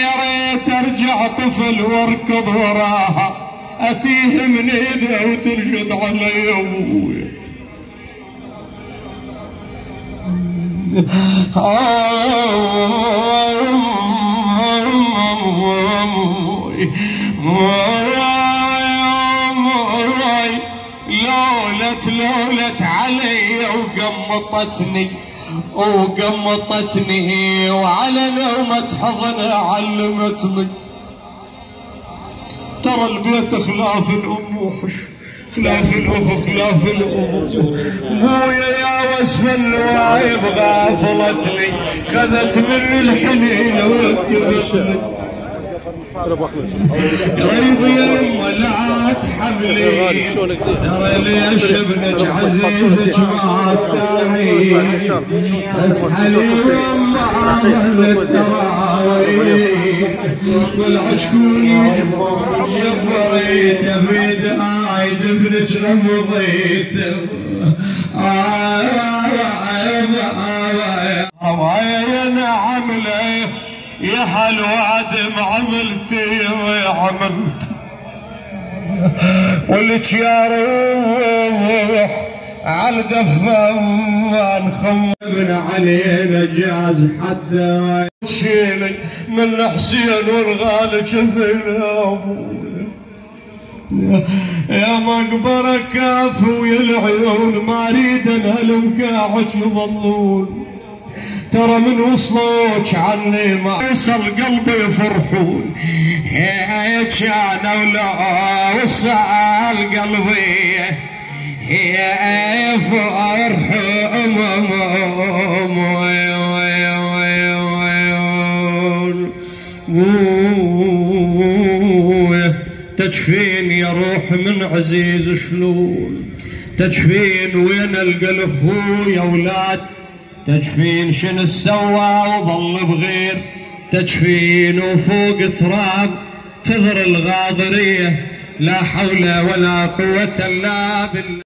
يا ريت ارجع طفل واركض وراها، اتيه من ايدها وترشد علي ابويا. لولت علي وقمطتني وعلى نومة حضنها علمتني. ترى البيت خلاف الام وحش، خلاف الاخ خلاف الام. ابويا يا وصف الوايب غافلتني، خذت مني الحنين واتبتني. ريض يما لا تحملي، ترى ليش ابنك عزيزك ما الثاني، اسحلي يما عمل التراويح، والعشكون جبريت بيد عايد ابنك غمضيت. يا نعم ليه يا هالوادم عملتي وعملت، ولك يا روح عالدفة نخمن علينا جاز حدا شيلي من حسين والغالي شفينا ابويا. يا مقبرة كاف ويا العيون ما اريد انهلم قاعد يظلون، ترى من وصلوك عني ما وصل قلبي يفرحون. هي كان ولا وصل قلبي هي فرحون. تجفين يا روح من عزيز شلون، تجفين وين القى الاخويا اولاد، تجفين شنو سوى وظل بغير، تجفين وفوق تراب تذر الغاضريه. لا حول ولا قوه الا بالله.